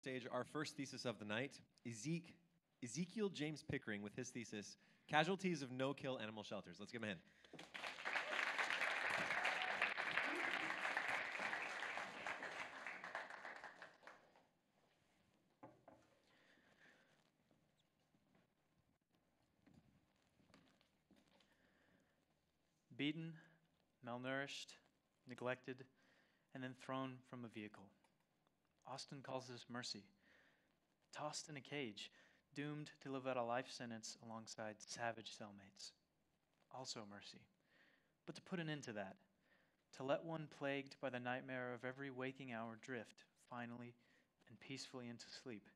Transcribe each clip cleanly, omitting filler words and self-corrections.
stage our first thesis of the night, Ezekiel James Pickering with his thesis, Casualties of No-Kill Animal Shelters. Let's give him a hand. Beaten, malnourished, neglected, and then thrown from a vehicle. Austin calls this mercy. Tossed in a cage, doomed to live out a life sentence alongside savage cellmates. Also mercy. But to put an end to that, to let one plagued by the nightmare of every waking hour drift, finally and peacefully into sleep,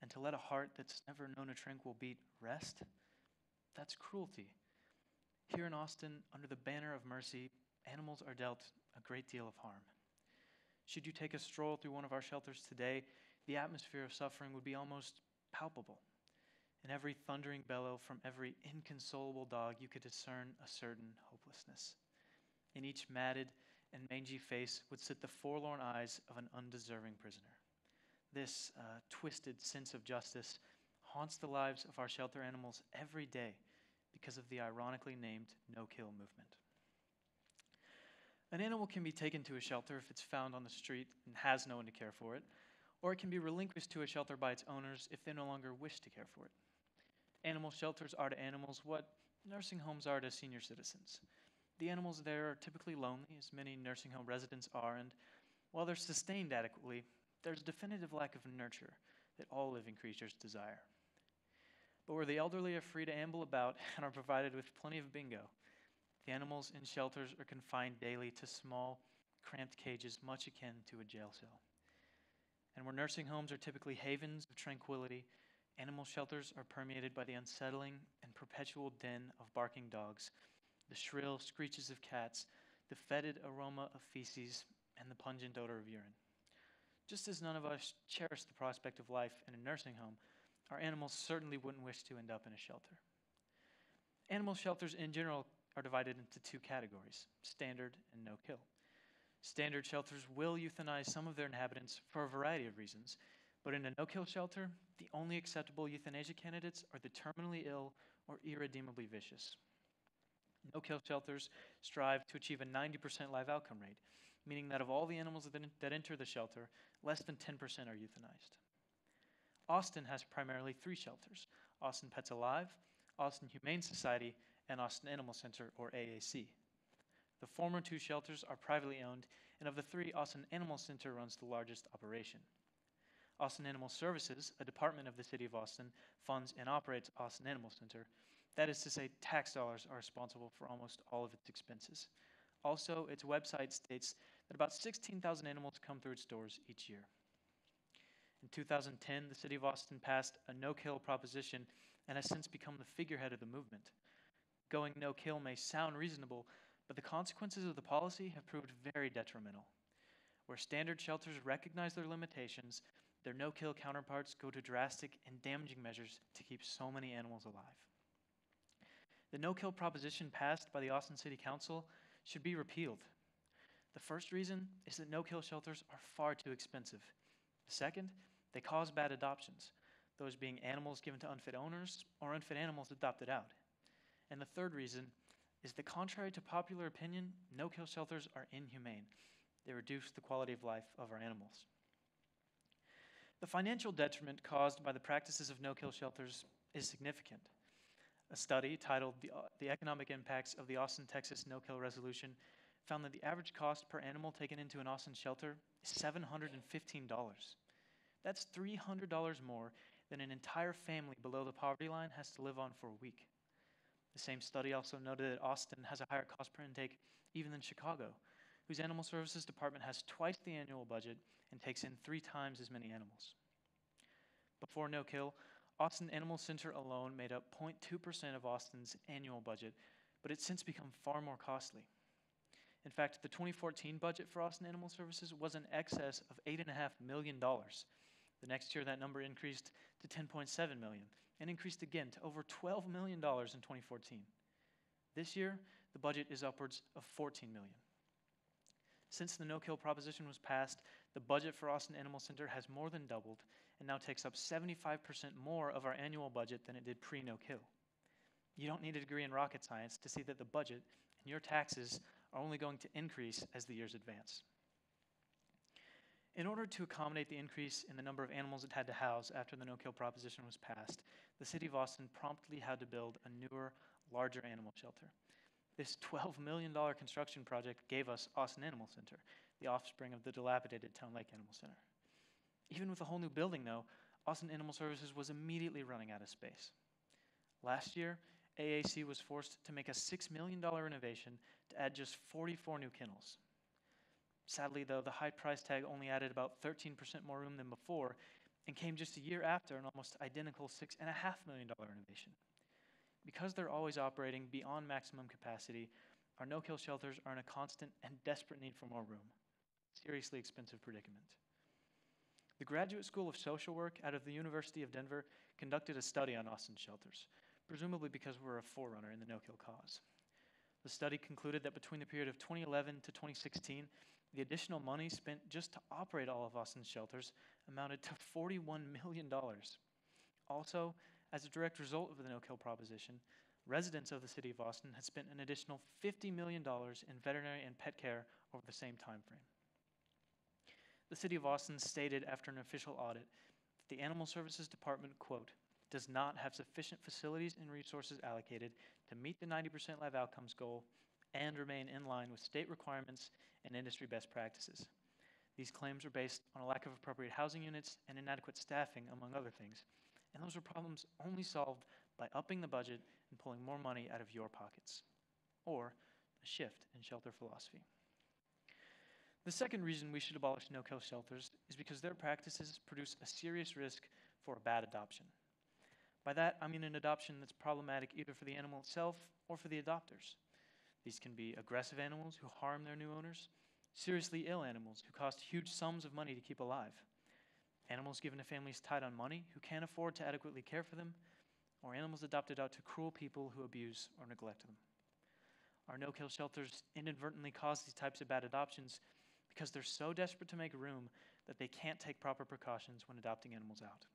and to let a heart that's never known a tranquil beat rest, that's cruelty. Here in Austin, under the banner of mercy, animals are dealt a great deal of harm. Should you take a stroll through one of our shelters today, the atmosphere of suffering would be almost palpable. In every thundering bellow from every inconsolable dog, you could discern a certain hopelessness. In each matted and mangy face would sit the forlorn eyes of an undeserving prisoner. This twisted sense of justice haunts the lives of our shelter animals every day because of the ironically named no-kill movement. An animal can be taken to a shelter if it's found on the street and has no one to care for it, or it can be relinquished to a shelter by its owners if they no longer wish to care for it. Animal shelters are to animals what nursing homes are to senior citizens. The animals there are typically lonely, as many nursing home residents are, and while they're sustained adequately, there's a definitive lack of nurture that all living creatures desire. But where the elderly are free to amble about and are provided with plenty of bingo, the animals in shelters are confined daily to small, cramped cages much akin to a jail cell. And where nursing homes are typically havens of tranquility, animal shelters are permeated by the unsettling and perpetual din of barking dogs, the shrill screeches of cats, the fetid aroma of feces, and the pungent odor of urine. Just as none of us cherish the prospect of life in a nursing home, our animals certainly wouldn't wish to end up in a shelter. Animal shelters in general are divided into two categories, standard and no-kill. Standard shelters will euthanize some of their inhabitants for a variety of reasons, but in a no-kill shelter, the only acceptable euthanasia candidates are the terminally ill or irredeemably vicious. No-kill shelters strive to achieve a 90% live outcome rate, meaning that of all the animals that enter the shelter, less than 10% are euthanized. Austin has primarily three shelters: Austin Pets Alive, Austin Humane Society, and Austin Animal Center, or AAC. The former two shelters are privately owned, and of the three, Austin Animal Center runs the largest operation. Austin Animal Services, a department of the City of Austin, funds and operates Austin Animal Center. That is to say, tax dollars are responsible for almost all of its expenses. Also, its website states that about 16,000 animals come through its doors each year. In 2010, the City of Austin passed a no-kill proposition and has since become the figurehead of the movement. Going no-kill may sound reasonable, but the consequences of the policy have proved very detrimental. Where standard shelters recognize their limitations, their no-kill counterparts go to drastic and damaging measures to keep so many animals alive. The no-kill proposition passed by the Austin City Council should be repealed. The first reason is that no-kill shelters are far too expensive. The second, they cause bad adoptions, those being animals given to unfit owners or unfit animals adopted out. And the third reason is that contrary to popular opinion, no-kill shelters are inhumane. They reduce the quality of life of our animals. The financial detriment caused by the practices of no-kill shelters is significant. A study titled The Economic Impacts of the Austin, Texas No-Kill Resolution found that the average cost per animal taken into an Austin shelter is $715. That's $300 more than an entire family below the poverty line has to live on for a week. The same study also noted that Austin has a higher cost per intake even than Chicago, whose animal services department has twice the annual budget and takes in 3 times as many animals. Before no-kill, Austin Animal Center alone made up 0.2% of Austin's annual budget, but it's since become far more costly. In fact, the 2014 budget for Austin Animal Services was in excess of $8.5 million. The next year, that number increased to $10.7 million and increased again to over $12 million in 2014. This year, the budget is upwards of $14 million. Since the no-kill proposition was passed, The budget for Austin Animal Center has more than doubled and now takes up 75% more of our annual budget than it did pre-no kill. You don't need a degree in rocket science to see that the budget and your taxes are only going to increase as the years advance. In order to accommodate the increase in the number of animals it had to house after the no-kill proposition was passed, the city of Austin promptly had to build a newer, larger animal shelter. This $12 million construction project gave us Austin Animal Center, the offspring of the dilapidated Town Lake Animal Center. Even with a whole new building, though, Austin Animal Services was immediately running out of space. Last year, AAC was forced to make a $6 million renovation to add just 44 new kennels. Sadly, though, the high price tag only added about 13% more room than before and came just a year after an almost identical $6.5 million renovation. Because they're always operating beyond maximum capacity, our no-kill shelters are in a constant and desperate need for more room. Seriously expensive predicament. The Graduate School of Social Work out of the University of Denver conducted a study on Austin shelters, presumably because we're a forerunner in the no-kill cause. The study concluded that between the period of 2011 to 2016, the additional money spent just to operate all of Austin's shelters amounted to $41 million. Also, as a direct result of the no-kill proposition, residents of the city of Austin had spent an additional $50 million in veterinary and pet care over the same time frame. The city of Austin stated after an official audit that the Animal Services Department, quote, does not have sufficient facilities and resources allocated to meet the 90% live outcomes goal and remain in line with state requirements and industry best practices. These claims are based on a lack of appropriate housing units and inadequate staffing, among other things, and those are problems only solved by upping the budget and pulling more money out of your pockets, or a shift in shelter philosophy. The second reason we should abolish no-kill shelters is because their practices produce a serious risk for a bad adoption. By that, I mean an adoption that's problematic either for the animal itself or for the adopters. These can be aggressive animals who harm their new owners, seriously ill animals who cost huge sums of money to keep alive, animals given to families tight on money who can't afford to adequately care for them, or animals adopted out to cruel people who abuse or neglect them. Our no-kill shelters inadvertently cause these types of bad adoptions because they're so desperate to make room that they can't take proper precautions when adopting animals out.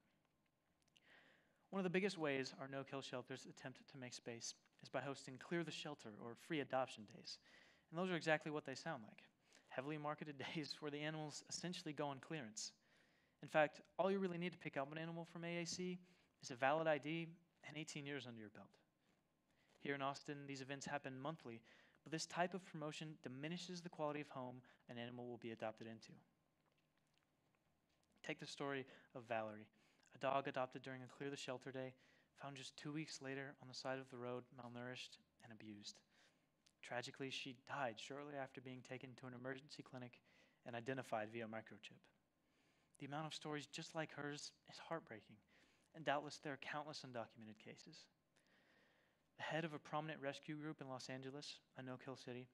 One of the biggest ways our no-kill shelters attempt to make space is by hosting Clear the Shelter or free adoption days. And those are exactly what they sound like. Heavily marketed days where the animals essentially go on clearance. In fact, all you really need to pick up an animal from AAC is a valid ID and 18 years under your belt. Here in Austin, these events happen monthly, but this type of promotion diminishes the quality of home an animal will be adopted into. Take the story of Valerie, a dog adopted during a Clear the Shelter day, found just 2 weeks later on the side of the road, malnourished and abused. Tragically, she died shortly after being taken to an emergency clinic and identified via microchip. The amount of stories just like hers is heartbreaking, and doubtless there are countless undocumented cases. The head of a prominent rescue group in Los Angeles, a no-kill city,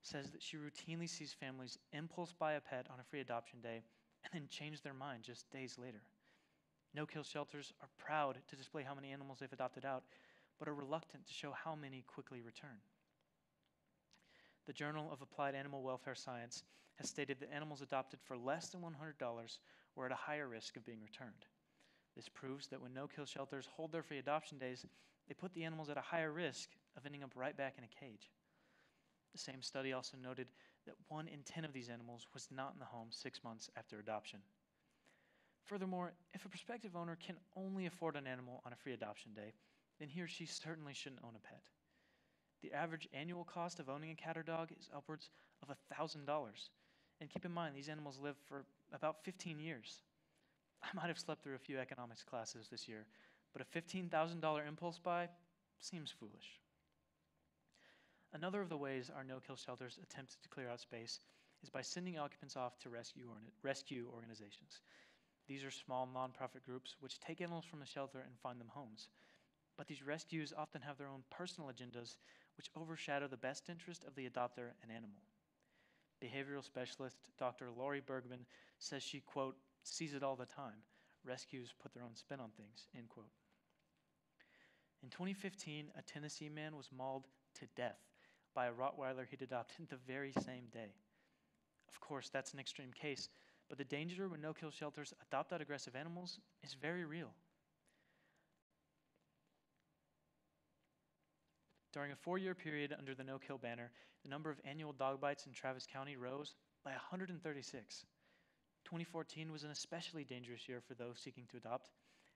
says that she routinely sees families impulse buy a pet on a free adoption day and then change their mind just days later. No-kill shelters are proud to display how many animals they've adopted out, but are reluctant to show how many quickly return. The Journal of Applied Animal Welfare Science has stated that animals adopted for less than $100 were at a higher risk of being returned. This proves that when no-kill shelters hold their free adoption days, they put the animals at a higher risk of ending up right back in a cage. The same study also noted that 1 in 10 of these animals was not in the home 6 months after adoption. Furthermore, if a prospective owner can only afford an animal on a free adoption day, then he or she certainly shouldn't own a pet. The average annual cost of owning a cat or dog is upwards of $1,000. And keep in mind, these animals live for about 15 years. I might have slept through a few economics classes this year, but a $15,000 impulse buy seems foolish. Another of the ways our no-kill shelters attempt to clear out space is by sending occupants off to rescue organizations. These are small nonprofit groups which take animals from the shelter and find them homes. But these rescues often have their own personal agendas which overshadow the best interest of the adopter and animal. Behavioral specialist Dr. Lori Bergman says she, quote, sees it all the time. Rescues put their own spin on things, end quote. In 2015, a Tennessee man was mauled to death by a Rottweiler he'd adopted the very same day. Of course, that's an extreme case, but the danger when no-kill shelters adopt out aggressive animals is very real. During a 4-year period under the no-kill banner, the number of annual dog bites in Travis County rose by 136. 2014 was an especially dangerous year for those seeking to adopt,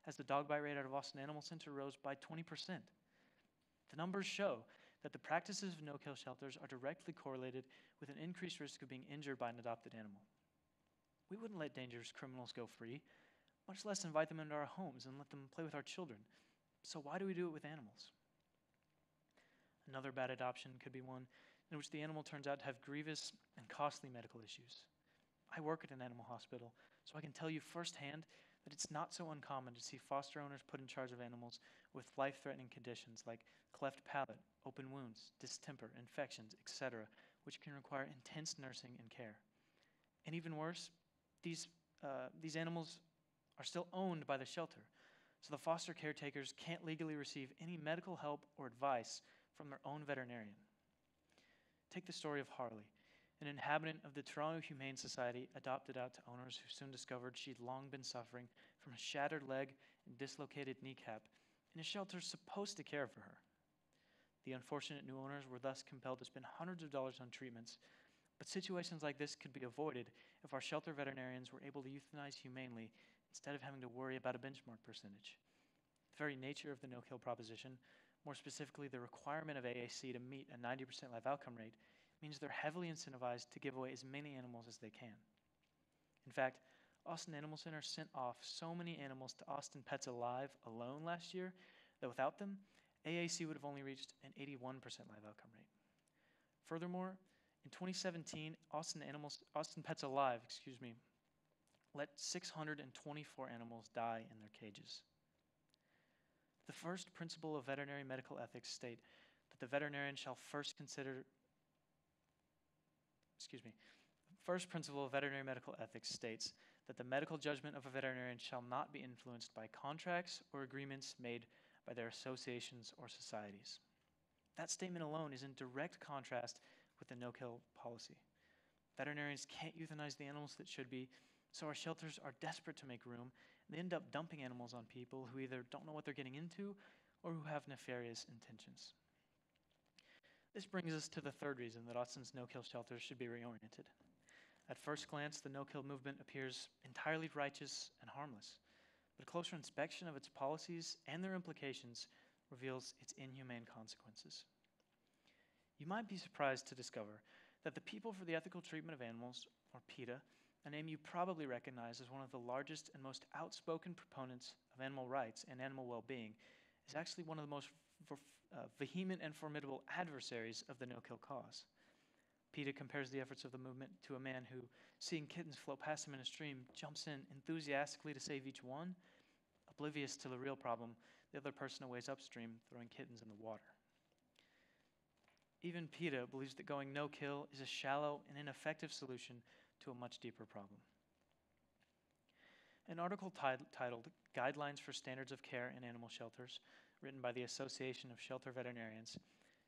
as the dog bite rate out of Austin Animal Center rose by 20%. The numbers show that the practices of no-kill shelters are directly correlated with an increased risk of being injured by an adopted animal. We wouldn't let dangerous criminals go free, much less invite them into our homes and let them play with our children. So why do we do it with animals? Another bad adoption could be one in which the animal turns out to have grievous and costly medical issues. I work at an animal hospital, so I can tell you firsthand that it's not so uncommon to see foster owners put in charge of animals with life-threatening conditions like cleft palate, open wounds, distemper, infections, etc., which can require intense nursing and care. And even worse, these animals are still owned by the shelter, so the foster caretakers can't legally receive any medical help or advice from their own veterinarian. Take the story of Harley, an inhabitant of the Toronto Humane Society adopted out to owners who soon discovered she'd long been suffering from a shattered leg and dislocated kneecap in a shelter supposed to care for her. The unfortunate new owners were thus compelled to spend hundreds of dollars on treatments, but situations like this could be avoided if our shelter veterinarians were able to euthanize humanely instead of having to worry about a benchmark percentage. The very nature of the no-kill proposition, more specifically the requirement of AAC to meet a 90% live outcome rate, means they're heavily incentivized to give away as many animals as they can. In fact, Austin Animal Center sent off so many animals to Austin Pets Alive alone last year that without them, AAC would have only reached an 81% live outcome rate. Furthermore, in 2017, Austin Pets Alive, let 624 animals die in their cages. The first principle of veterinary medical ethics state that the veterinarian shall first consider First principle of veterinary medical ethics states that the medical judgment of a veterinarian shall not be influenced by contracts or agreements made by their associations or societies. That statement alone is in direct contrast with the no-kill policy. Veterinarians can't euthanize the animals that should be, so our shelters are desperate to make room, and they end up dumping animals on people who either don't know what they're getting into or who have nefarious intentions. This brings us to the third reason that Austin's no-kill shelters should be reoriented. At first glance, the no-kill movement appears entirely righteous and harmless, but a closer inspection of its policies and their implications reveals its inhumane consequences. You might be surprised to discover that the People for the Ethical Treatment of Animals, or PETA, a name you probably recognize as one of the largest and most outspoken proponents of animal rights and animal well-being, is actually one of the most vehement and formidable adversaries of the no-kill cause. PETA compares the efforts of the movement to a man who, seeing kittens float past him in a stream, jumps in enthusiastically to save each one, oblivious to the real problem, the other person a ways upstream throwing kittens in the water. Even PETA believes that going no-kill is a shallow and ineffective solution to a much deeper problem. An article titled Guidelines for Standards of Care in Animal Shelters, written by the Association of Shelter Veterinarians,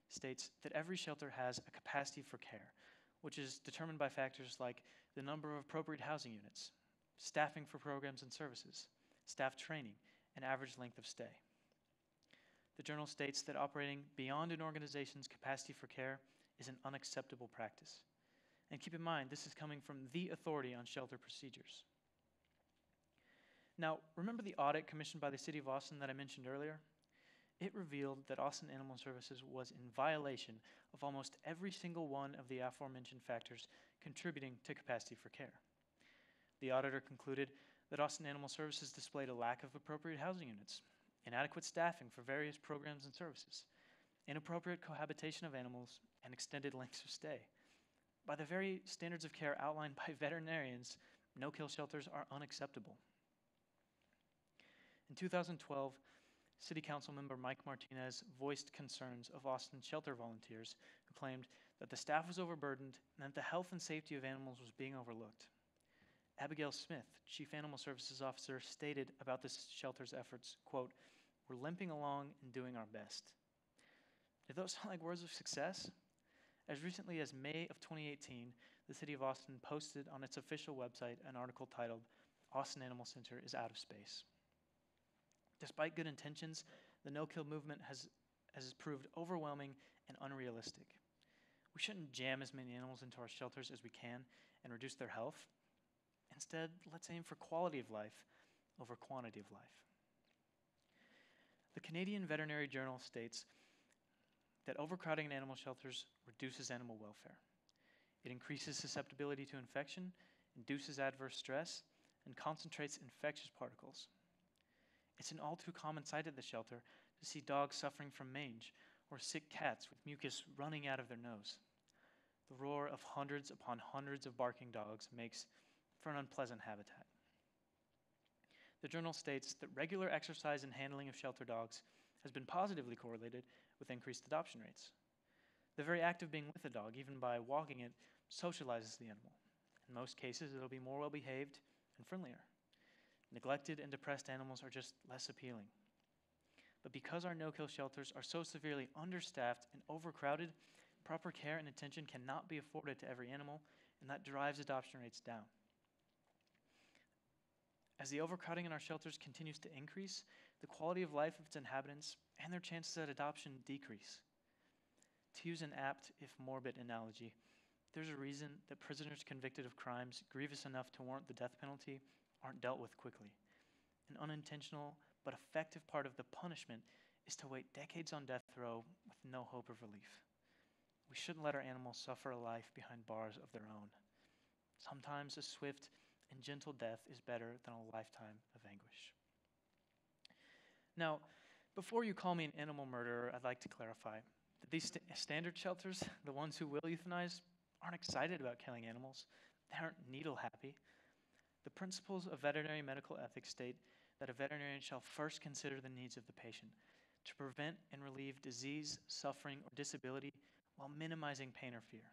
states that every shelter has a capacity for care, which is determined by factors like the number of appropriate housing units, staffing for programs and services, staff training, and average length of stay. The journal states that operating beyond an organization's capacity for care is an unacceptable practice. And keep in mind, this is coming from the authority on shelter procedures. Now, remember the audit commissioned by the City of Austin that I mentioned earlier? It revealed that Austin Animal Services was in violation of almost every single one of the aforementioned factors contributing to capacity for care. The auditor concluded that Austin Animal Services displayed a lack of appropriate housing units, inadequate staffing for various programs and services, inappropriate cohabitation of animals, and extended lengths of stay. By the very standards of care outlined by veterinarians, no-kill shelters are unacceptable. In 2012, City Council member Mike Martinez voiced concerns of Austin shelter volunteers who claimed that the staff was overburdened and that the health and safety of animals was being overlooked. Abigail Smith, Chief Animal Services Officer, stated about this shelter's efforts, quote, "We're limping along and doing our best." Did those sound like words of success? As recently as May of 2018, the City of Austin posted on its official website an article titled, "Austin Animal Center is Out of Space." Despite good intentions, the no-kill movement has proved overwhelming and unrealistic. We shouldn't jam as many animals into our shelters as we can and reduce their health. Instead, let's aim for quality of life over quantity of life. The Canadian Veterinary Journal states that overcrowding in animal shelters reduces animal welfare. It increases susceptibility to infection, induces adverse stress, and concentrates infectious particles. It's an all too common sight at the shelter to see dogs suffering from mange or sick cats with mucus running out of their nose. The roar of hundreds upon hundreds of barking dogs makes for an unpleasant habitat. The journal states that regular exercise and handling of shelter dogs has been positively correlated with increased adoption rates. The very act of being with a dog, even by walking it, socializes the animal. In most cases, it'll be more well-behaved and friendlier. Neglected and depressed animals are just less appealing. But because our no-kill shelters are so severely understaffed and overcrowded, proper care and attention cannot be afforded to every animal, and that drives adoption rates down. As the overcrowding in our shelters continues to increase, the quality of life of its inhabitants and their chances at adoption decrease. To use an apt, if morbid, analogy, there's a reason that prisoners convicted of crimes grievous enough to warrant the death penalty aren't dealt with quickly. An unintentional but effective part of the punishment is to wait decades on death row with no hope of relief. We shouldn't let our animals suffer a life behind bars of their own. Sometimes a swift and gentle death is better than a lifetime of anguish. Now, before you call me an animal murderer, I'd like to clarify that these standard shelters, the ones who will euthanize, aren't excited about killing animals. They aren't needle happy. The principles of veterinary medical ethics state that a veterinarian shall first consider the needs of the patient to prevent and relieve disease, suffering, or disability while minimizing pain or fear.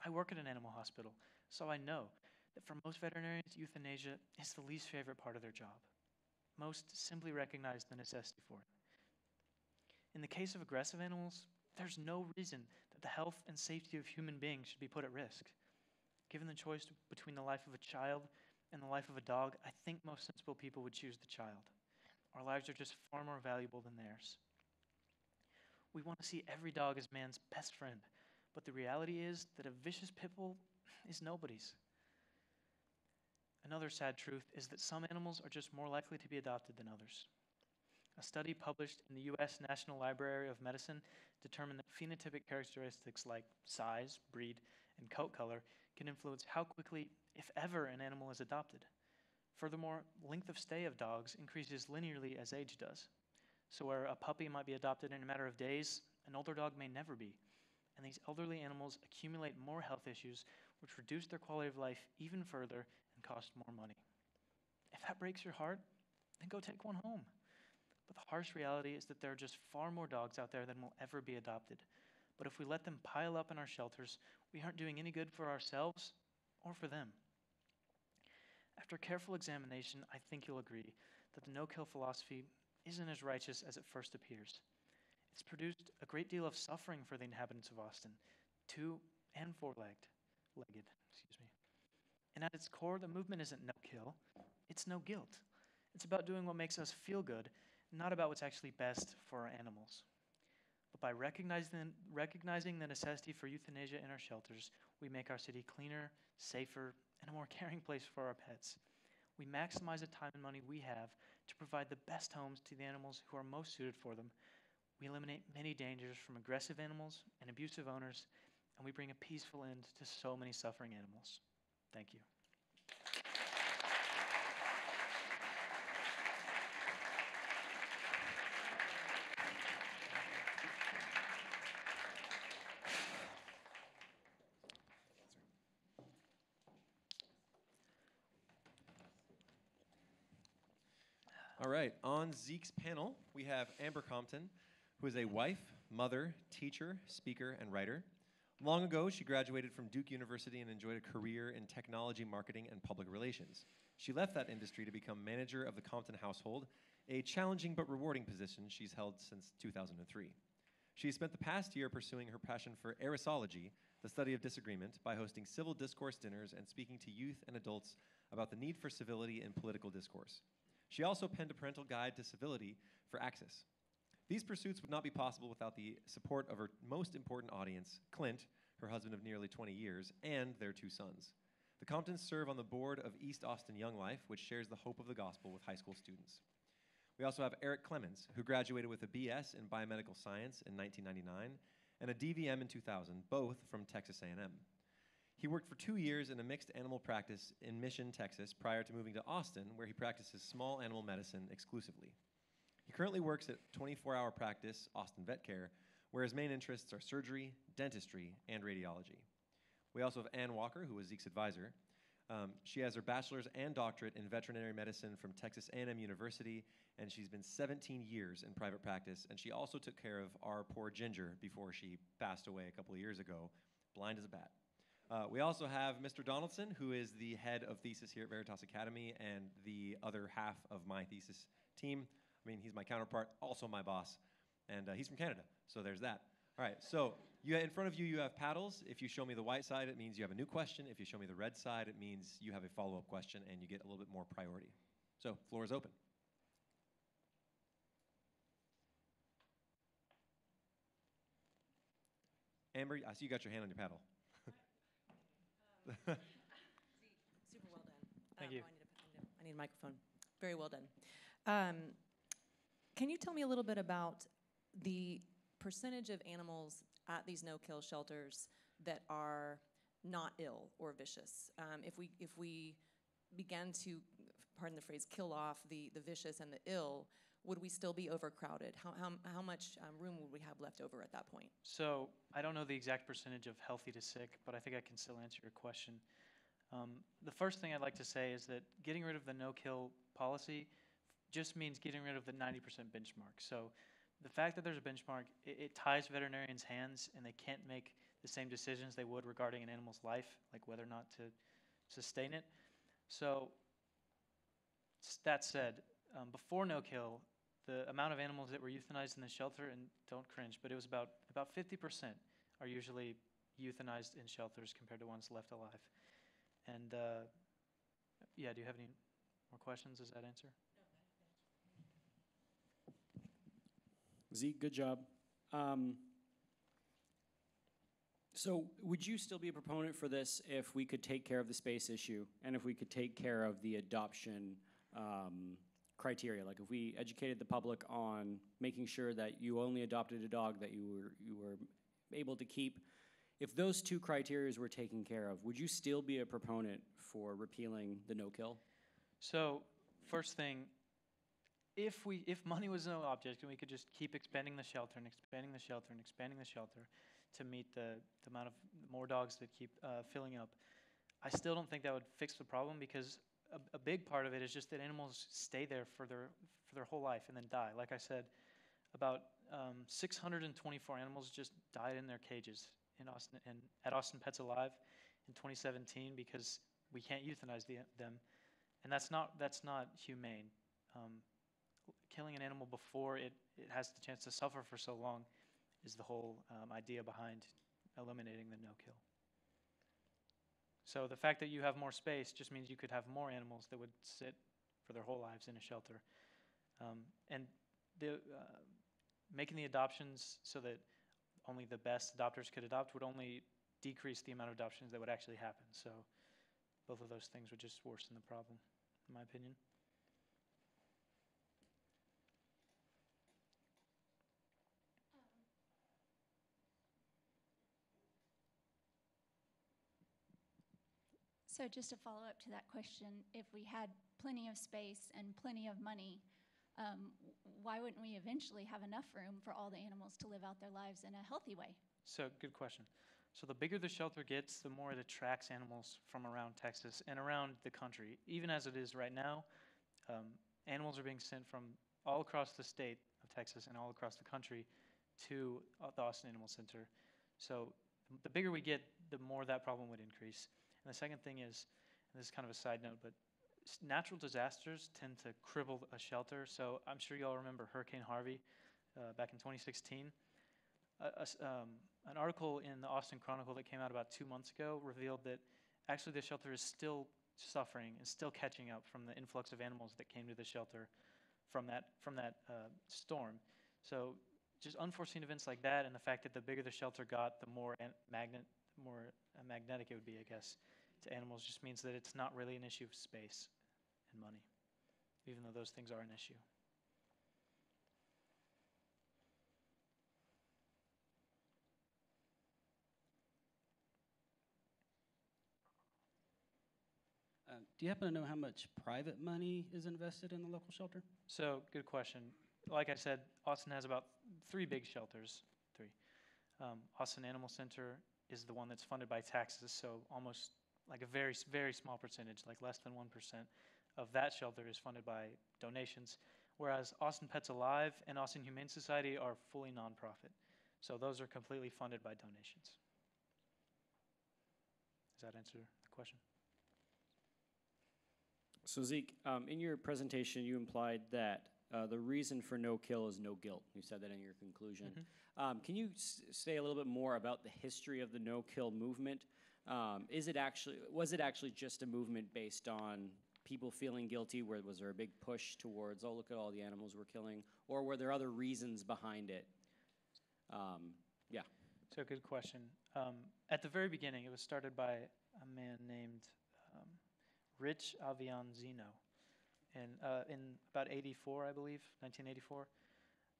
I work at an animal hospital, so I know that for most veterinarians, euthanasia is the least favorite part of their job. Most simply recognize the necessity for it. In the case of aggressive animals, there's no reason that the health and safety of human beings should be put at risk. Given the choice between the life of a child and the life of a dog, I think most sensible people would choose the child. Our lives are just far more valuable than theirs. We want to see every dog as man's best friend, but the reality is that a vicious pit bull is nobody's. Another sad truth is that some animals are just more likely to be adopted than others. A study published in the U.S. National Library of Medicine determined that phenotypic characteristics like size, breed, and coat color can influence how quickly, if ever, an animal is adopted. Furthermore, length of stay of dogs increases linearly as age does. So where a puppy might be adopted in a matter of days, an older dog may never be. And these elderly animals accumulate more health issues, which reduce their quality of life even further and cost more money. If that breaks your heart, then go take one home. But the harsh reality is that there are just far more dogs out there than will ever be adopted. But if we let them pile up in our shelters, we aren't doing any good for ourselves or for them. After careful examination, I think you'll agree that the no-kill philosophy isn't as righteous as it first appears. It's produced a great deal of suffering for the inhabitants of Austin, two- and four-legged. And at its core, the movement isn't no-kill, it's no guilt. It's about doing what makes us feel good, not about what's actually best for our animals. But by recognizing the necessity for euthanasia in our shelters, we make our city cleaner, safer, and a more caring place for our pets. We maximize the time and money we have to provide the best homes to the animals who are most suited for them. We eliminate many dangers from aggressive animals and abusive owners, and we bring a peaceful end to so many suffering animals. Thank you. All right, on Zeke's panel, we have Amber Compton, who is a wife, mother, teacher, speaker, and writer. Long ago, she graduated from Duke University and enjoyed a career in technology marketing and public relations. She left that industry to become manager of the Compton household, a challenging but rewarding position she's held since 2003. She has spent the past year pursuing her passion for aerosology, the study of disagreement, by hosting civil discourse dinners and speaking to youth and adults about the need for civility in political discourse. She also penned a parental guide to civility for Axis. These pursuits would not be possible without the support of her most important audience, Clint, her husband of nearly 20 years, and their 2 sons. The Comptons serve on the board of East Austin Young Life, which shares the hope of the gospel with high school students. We also have Eric Clemens, who graduated with a BS in biomedical science in 1999 and a DVM in 2000, both from Texas A&M. He worked for 2 years in a mixed animal practice in Mission, Texas, prior to moving to Austin, where he practices small animal medicine exclusively. He currently works at 24-hour practice, Austin Vet Care, where his main interests are surgery, dentistry, and radiology. We also have Ann Walker, who was Zeke's advisor. She has her bachelor's and doctorate in veterinary medicine from Texas A&M University, and she's been 17 years in private practice, and she also took care of our poor Ginger before she passed away a couple of years ago, blind as a bat. We also have Mr. Donaldson, who is the head of Thesis here at Veritas Academy and the other half of my Thesis team. I mean, he's my counterpart, also my boss, and he's from Canada, so there's that. All right, so in front of you, you have paddles. If you show me the white side, it means you have a new question. If you show me the red side, it means you have a follow-up question, and you get a little bit more priority. So, floor is open. Amber, I see you got your hand on your paddle. Super well done. Thank you. I need a microphone. Very well done. Can you tell me a little bit about the percentage of animals at these no-kill shelters that are not ill or vicious? If we began to, pardon the phrase, kill off the vicious and the ill, would we still be overcrowded? How much room would we have left over at that point? So I don't know the exact percentage of healthy to sick, but I think I can still answer your question. The first thing I'd like to say is that getting rid of the no-kill policy just means getting rid of the 90% benchmark. So the fact that there's a benchmark, it ties veterinarians' hands, and they can't make the same decisions they would regarding an animal's life, like whether or not to sustain it. So that said, before no-kill, the amount of animals that were euthanized in the shelter, and don't cringe, but it was about 50% are usually euthanized in shelters compared to ones left alive. And yeah, do you have any more questions? Does that answer? Zeke, good job. So would you still be a proponent for this if we could take care of the space issue and if we could take care of the adoption criteria? Like if we educated the public on making sure that you only adopted a dog that you were able to keep, if those 2 criteria were taken care of, would you still be a proponent for repealing the no-kill? So first thing, if money was no object and we could just keep expanding the shelter and expanding the shelter and expanding the shelter to meet the amount of more dogs that keep filling up, I still don't think that would fix the problem, because a big part of it is just that animals stay there for their whole life and then die. Like I said, about 624 animals just died in their cages in Austin and at Austin Pets Alive in 2017 because we can't euthanize them, and that's not humane. Killing an animal before it has the chance to suffer for so long is the whole idea behind eliminating the no-kill. So the fact that you have more space just means you could have more animals that would sit for their whole lives in a shelter. And making the adoptions so that only the best adopters could adopt would only decrease the amount of adoptions that would actually happen. So both of those things would just worsen the problem, in my opinion. So just to follow up to that question, if we had plenty of space and plenty of money, why wouldn't we eventually have enough room for all the animals to live out their lives in a healthy way? So good question. So the bigger the shelter gets, the more it attracts animals from around Texas and around the country. Even as it is right now, animals are being sent from all across the state of Texas and all across the country to the Austin Animal Center. So the bigger we get, the more that problem would increase. And the second thing is, and this is kind of a side note, but natural disasters tend to cripple a shelter. So I'm sure you all remember Hurricane Harvey back in 2016. an article in the Austin Chronicle that came out about 2 months ago revealed that actually the shelter is still suffering and still catching up from the influx of animals that came to the shelter from that storm. So just unforeseen events like that, and the fact that the bigger the shelter got, the more magnetic it would be, I guess, to animals, just means that it's not really an issue of space and money, even though those things are an issue. Do you happen to know how much private money is invested in the local shelter? So, good question. Like I said, Austin has about 3 big shelters. 3. Austin Animal Center is the one that's funded by taxes, so almost like a very, very small percentage, like less than 1% of that shelter is funded by donations, whereas Austin Pets Alive and Austin Humane Society are fully nonprofit. So those are completely funded by donations. Does that answer the question? So Zeke, in your presentation, you implied that the reason for no kill is no guilt. You said that in your conclusion. Can you say a little bit more about the history of the no kill movement? Was it actually just a movement based on people feeling guilty? Was there a big push towards, oh, look at all the animals we're killing, or were there other reasons behind it? Yeah. So good question. At the very beginning, it was started by a man named Rich Avianzino, and in about 84, I believe, 1984.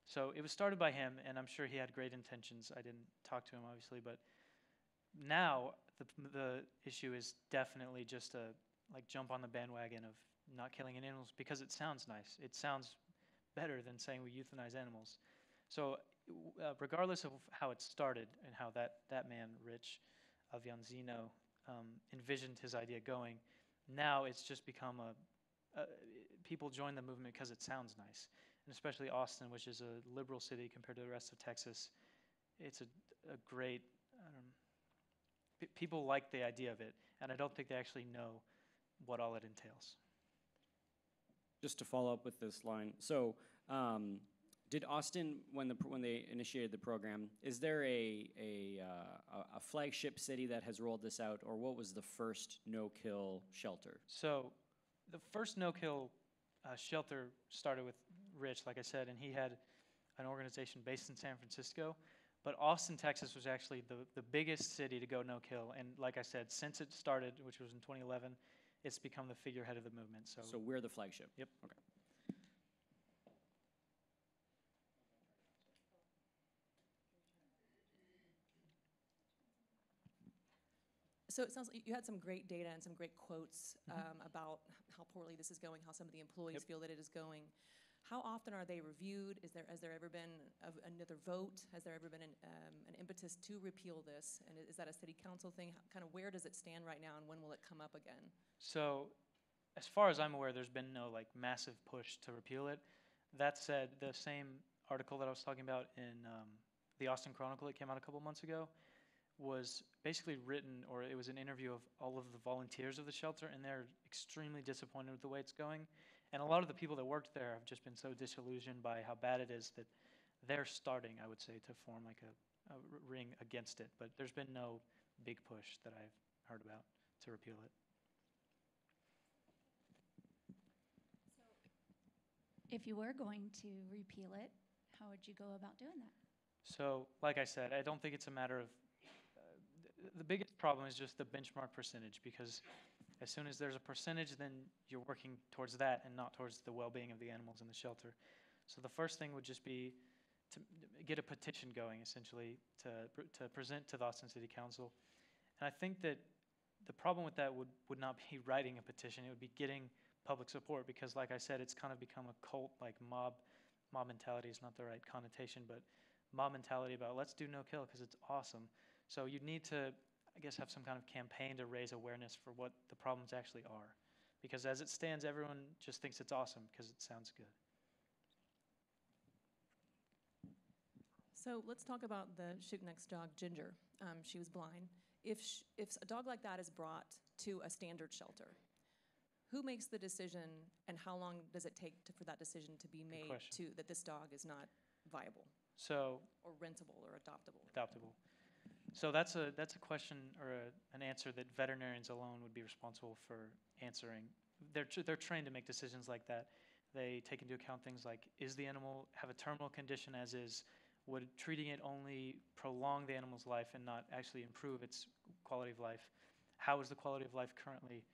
So it was started by him, and I'm sure he had great intentions. I didn't talk to him, obviously, but now the issue is definitely just a jump on the bandwagon of not killing any animals because it sounds nice. It sounds better than saying we euthanize animals. So regardless of how it started and how that man, Rich Avianzino, envisioned his idea going, now it's just become people join the movement because it sounds nice. And especially Austin, which is a liberal city compared to the rest of Texas, it's a great, people like the idea of it, and I don't think they actually know what all it entails. Just to follow up with this line, so did Austin, when they initiated the program, is there a flagship city that has rolled this out, or what was the first no-kill shelter? So the first no-kill shelter started with Rich, like I said, and he had an organization based in San Francisco. But Austin, Texas was actually the biggest city to go no-kill. And like I said, since it started, which was in 2011, it's become the figurehead of the movement. So we're the flagship? Yep. Okay. So it sounds like you had some great data and some great quotes about how poorly this is going, how some of the employees feel that it is going. How often are they reviewed? Has there ever been another vote? Has there ever been an impetus to repeal this? And is that a city council thing? Kind of where does it stand right now, and when will it come up again? So as far as I'm aware, there's been no massive push to repeal it. That said, the same article that I was talking about in the Austin Chronicle that came out a couple months ago was basically written, or it was an interview of all of the volunteers of the shelter, and they're extremely disappointed with the way it's going. And a lot of the people that worked there have just been so disillusioned by how bad it is that they're starting, I would say, to form a ring against it. But there's been no big push that I've heard about to repeal it. If you were going to repeal it, how would you go about doing that? So, like I said, I don't think it's a matter of the biggest problem is just the benchmark percentage, because as soon as there's a percentage, then you're working towards that and not towards the well-being of the animals in the shelter. So the first thing would just be to get a petition going, essentially, to present to the Austin City Council. And I think that the problem with that would not be writing a petition. It would be getting public support, because like I said, it's kind of become a cult, like mob mentality is not the right connotation, but mob mentality about let's do no kill because it's awesome. So you'd need to, I guess, have some kind of campaign to raise awareness for what the problems actually are. Because as it stands, everyone just thinks it's awesome because it sounds good. So let's talk about the Shootneck's dog, Ginger. She was blind. If a dog like that is brought to a standard shelter, who makes the decision, and how long does it take for that decision to be made that this dog is not viable? So, or rentable or adoptable? Adoptable. So that's a question or an answer that veterinarians alone would be responsible for answering. They're trained to make decisions like that. They take into account things like, is the animal have a terminal condition as is? Would treating it only prolong the animal's life and not actually improve its quality of life? How is the quality of life currently?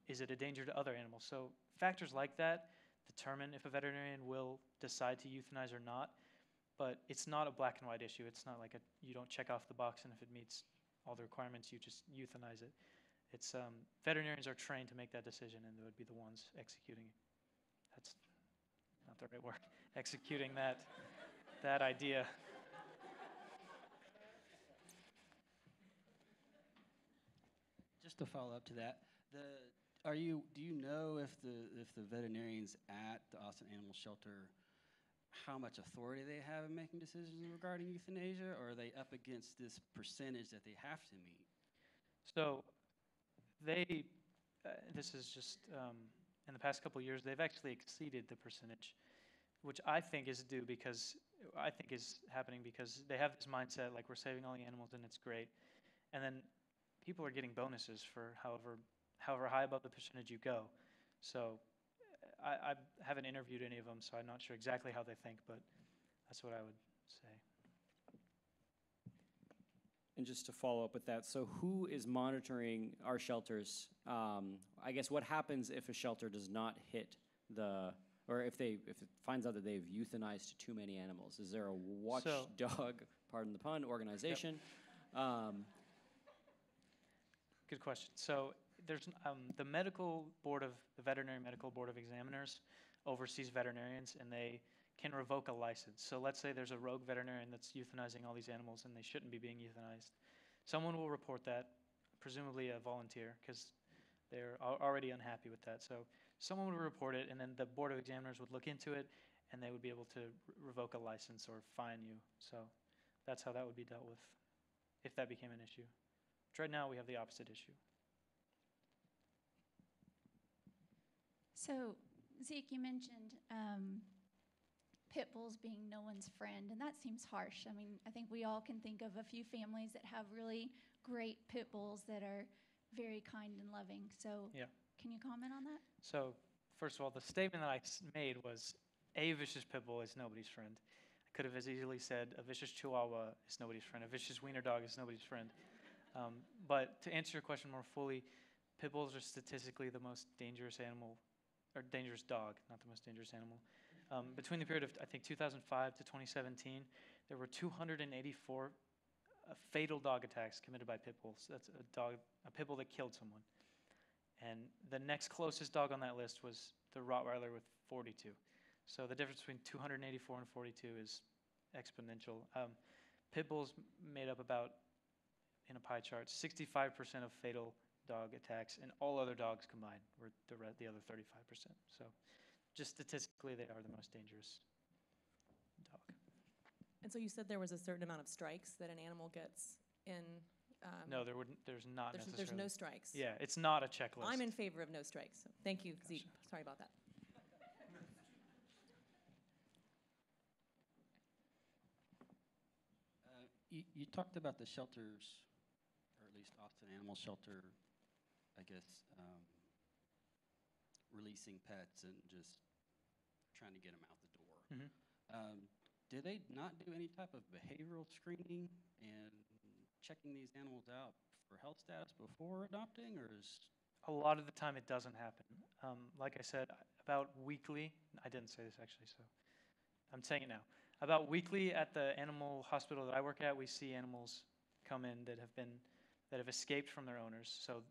Is it a danger to other animals? So factors like that determine if a veterinarian will decide to euthanize or not. But it's not a black and white issue. It's not like you don't check off the box, and if it meets all the requirements, you just euthanize it. It's veterinarians are trained to make that decision, and they would be the ones executing it. That's not the right word. Executing that idea. Just to follow up to that, do you know if the veterinarians at the Austin Animal Shelter, how much authority they have in making decisions regarding euthanasia, or are they up against this percentage that they have to meet? So this is just in the past couple of years, they've actually exceeded the percentage, which I think is happening because they have this mindset like we're saving all the animals and it's great, and then people are getting bonuses for however high above the percentage you go. So I haven't interviewed any of them, so I'm not sure exactly how they think, but that's what I would say. And just to follow up with that, so who is monitoring our shelters? I guess what happens if a shelter does not hit or if it finds out that they've euthanized too many animals? Is there a watchdog, pardon the pun, organization? Yep. Good question. So there's the Veterinary Medical Board of Examiners oversees veterinarians, and they can revoke a license. So let's say there's a rogue veterinarian that's euthanizing all these animals and they shouldn't be being euthanized. Someone will report that, presumably a volunteer, because they're already unhappy with that. So someone would report it, and then the Board of Examiners would look into it, and they would be able to revoke a license or fine you. So that's how that would be dealt with if that became an issue. But right now we have the opposite issue. So, Zeke, you mentioned pit bulls being no one's friend, and that seems harsh. I mean, I think we all can think of a few families that have really great pit bulls that are very kind and loving. So, Yeah. Can you comment on that? So, first of all, the statement that I made was a vicious pit bull is nobody's friend. I could have as easily said a vicious chihuahua is nobody's friend. A vicious wiener dog is nobody's friend. But to answer your question more fully, pit bulls are statistically the most dangerous animal, or dangerous dog, not the most dangerous animal. Between the period of, I think, 2005 to 2017, there were 284 fatal dog attacks committed by pit bulls. That's a pit bull that killed someone. And the next closest dog on that list was the Rottweiler with 42. So the difference between 284 and 42 is exponential. Pit bulls made up about, in a pie chart, 65% of fatal dog attacks, and all other dogs combined were the other 35%. So just statistically, they are the most dangerous dog. And so you said there was a certain amount of strikes that an animal gets in. No, there's not necessarily. There's no strikes. Yeah, it's not a checklist. I'm in favor of no strikes. So thank you, Gotcha. Zeke. Sorry about that. You talked about the shelters, or at least Austin Animal Shelter, I guess, releasing pets and just trying to get them out the door. Mm-hmm. Do they not do any type of behavioral screening and checking these animals out for health status before adopting, or is... A lot of the time it doesn't happen. Like I said, about weekly, I didn't say this actually, so I'm saying it now. About weekly at the animal hospital that I work at, we see animals come in that have escaped from their owners. So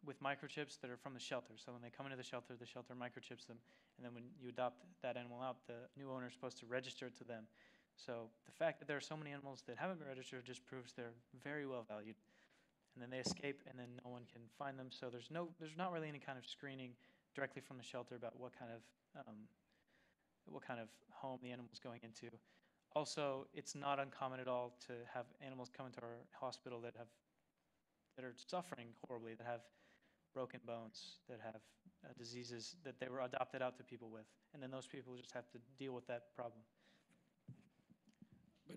with microchips that are from the shelter. So when they come into the shelter microchips them, and then when you adopt that animal out, the new owner is supposed to register it to them. So the fact that there are so many animals that haven't been registered just proves they're very well valued. And then they escape, and then no one can find them. So there's not really any kind of screening directly from the shelter about what kind of home the animal's going into. Also, it's not uncommon at all to have animals come into our hospital that are suffering horribly, that have broken bones, that have diseases that they were adopted out to people with, and then those people just have to deal with that problem.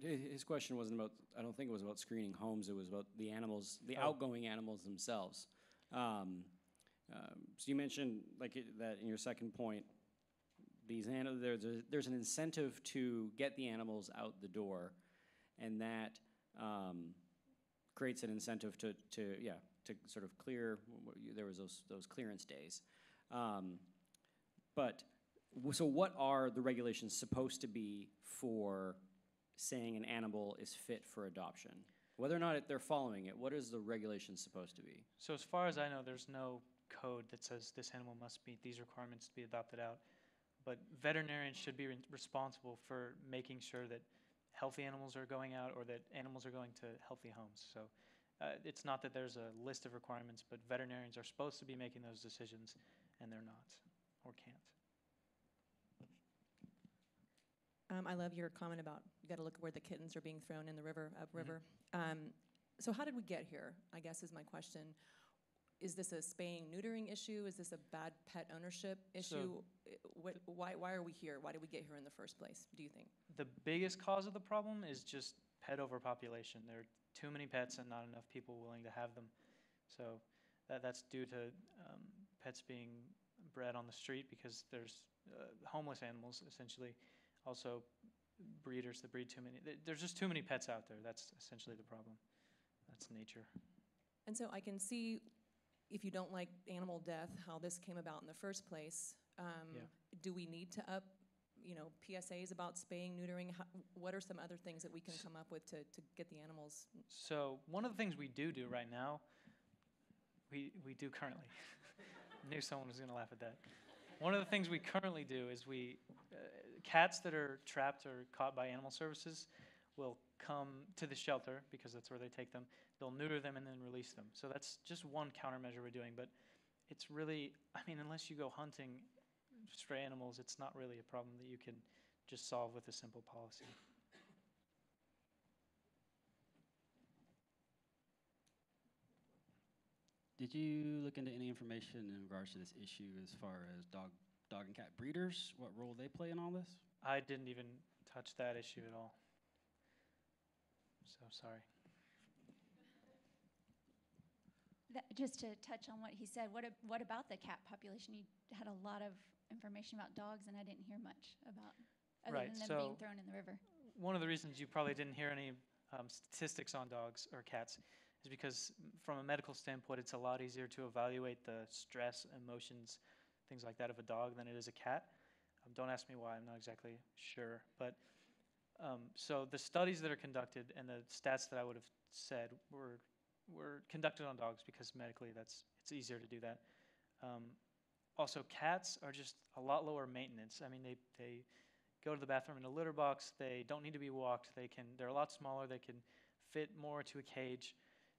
But his question wasn't about, I don't think it was about screening homes, it was about the animals, the outgoing animals themselves. So you mentioned that in your second point, there's an incentive to get the animals out the door, and that creates an incentive to sort of clear. There was those clearance days, so what are the regulations supposed to be for saying an animal is fit for adoption? Whether or not they're following it, what is the regulation supposed to be? So as far as I know, there's no code that says this animal must meet these requirements to be adopted out. But veterinarians should be responsible for making sure that healthy animals are going out or that animals are going to healthy homes. So it's not that there's a list of requirements, but veterinarians are supposed to be making those decisions, and they're not or can't. I love your comment about you got to look at where the kittens are being thrown in the river, upriver. So how did we get here, I guess is my question. Is this a spaying, neutering issue? Is this a bad pet ownership issue? Why are we here? Why did we get here in the first place, do you think? The biggest cause of the problem is just pet overpopulation. There are too many pets and not enough people willing to have them. So that's due to pets being bred on the street because there's homeless animals, essentially. Also, breeders that breed too many. There's just too many pets out there. That's essentially the problem. That's nature. And so I can see, if you don't like animal death, how this came about in the first place. Do we need to up, PSAs about spaying, neutering? What are some other things that we can come up with to get the animals? So one of the things we do right now, we do currently. Knew someone was going to laugh at that. One of the things we currently do is cats that are trapped or caught by animal services will come to the shelter because that's where they take them. They'll neuter them and then release them. So that's just one countermeasure we're doing. But it's really, unless you go hunting stray animals, it's not really a problem that you can just solve with a simple policy. Did you look into any information in regards to this issue as far as dog and cat breeders, what role they play in all this? I didn't even touch that issue at all. So sorry. Just to touch on what he said, what about the cat population? You had a lot of information about dogs, and I didn't hear much about other than them being thrown in the river. One of the reasons you probably didn't hear any statistics on dogs or cats is because from a medical standpoint, it's a lot easier to evaluate the stress, emotions, things like that of a dog than it is a cat. Don't ask me why, I'm not exactly sure. But so the studies that are conducted and the stats that I would have said were conducted on dogs because medically it's easier to do that. Also, cats are just a lot lower maintenance. They go to the bathroom in a litter box. They don't need to be walked. They're a lot smaller. They can fit more to a cage.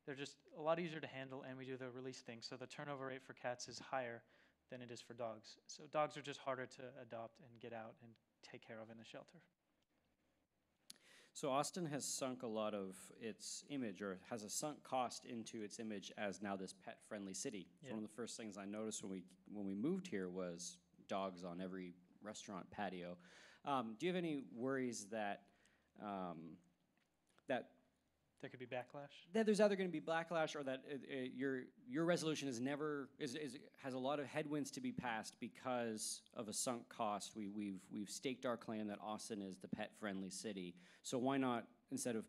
They're just a lot easier to handle, and we do the release thing. So the turnover rate for cats is higher than it is for dogs. So dogs are just harder to adopt and get out and take care of in the shelter. So Austin has sunk a lot of its image, or has a sunk cost into its image as now this pet-friendly city. Yeah. So one of the first things I noticed when we moved here was dogs on every restaurant patio. Do you have any worries that there could be backlash? That there's either going to be backlash, or that your resolution has a lot of headwinds to be passed because of a sunk cost. We've staked our claim that Austin is the pet-friendly city. So why not, instead of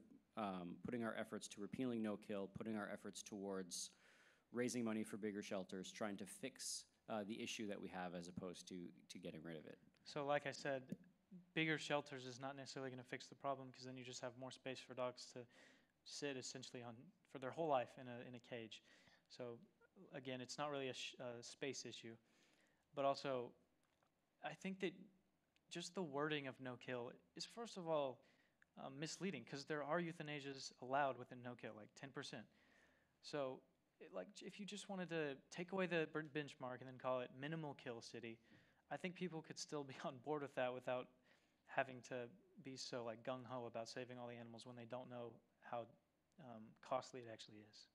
putting our efforts to repealing no-kill, putting our efforts towards raising money for bigger shelters, trying to fix the issue that we have as opposed to getting rid of it? So like I said, bigger shelters is not necessarily going to fix the problem because then you just have more space for dogs to sit essentially for their whole life in a cage. So again, it's not really a space issue, but also I think that just the wording of no-kill is first of all misleading because there are euthanasias allowed within no-kill, like 10%. So if you just wanted to take away the benchmark and then call it minimal kill city, I think people could still be on board with that without having to be so gung-ho about saving all the animals when they don't know how costly it actually is.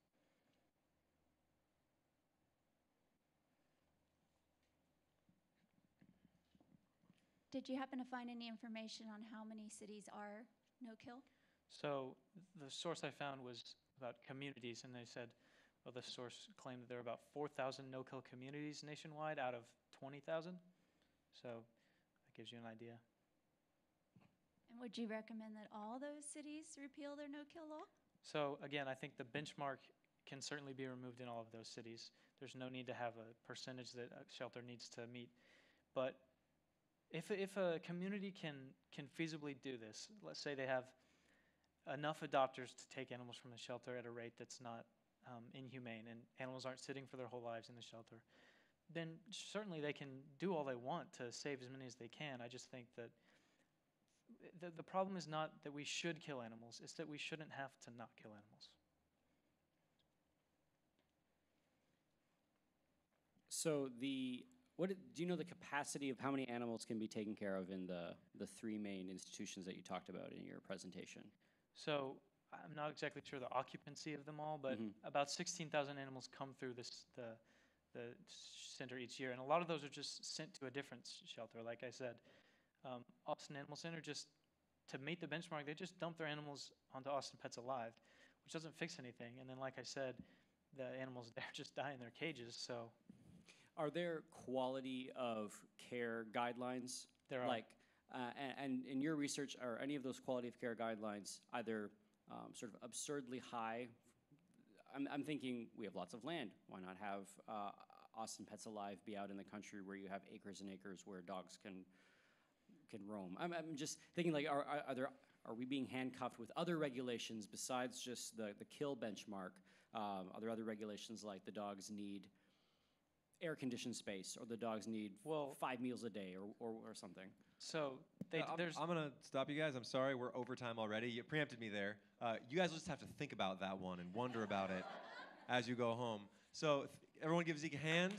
Did you happen to find any information on how many cities are no-kill? So the source I found was about communities, and they said, well, the source claimed that there are about 4,000 no-kill communities nationwide out of 20,000. So that gives you an idea. And would you recommend that all those cities repeal their no-kill law? So again, I think the benchmark can certainly be removed in all of those cities. There's no need to have a percentage that a shelter needs to meet. But if a community can feasibly do this, let's say they have enough adopters to take animals from the shelter at a rate that's not inhumane, and animals aren't sitting for their whole lives in the shelter, then certainly they can do all they want to save as many as they can. I just think that the problem is not that we should kill animals, it's that we shouldn't have to not kill animals. So do you know the capacity of how many animals can be taken care of in the three main institutions that you talked about in your presentation? So I'm not exactly sure the occupancy of them all, but about 16,000 animals come through the center each year, and a lot of those are just sent to a different shelter. Like I said, Austin Animal Center, just to meet the benchmark, they just dump their animals onto Austin Pets Alive, which doesn't fix anything. And then, like I said, the animals there just die in their cages. So, are there quality of care guidelines? There are. Like, and in your research, are any of those quality of care guidelines either sort of absurdly high? I'm thinking we have lots of land. Why not have Austin Pets Alive be out in the country where you have acres and acres where dogs can roam? I'm just thinking, like, are we being handcuffed with other regulations besides just the kill benchmark? Are there other regulations like the dogs need air-conditioned space, or the dogs need 5 meals a day, or something? So I'm going to stop you guys. I'm sorry, we're overtime already. You preempted me there. You guys will just have to think about that one and wonder about it as you go home. So everyone give Zeke a hand.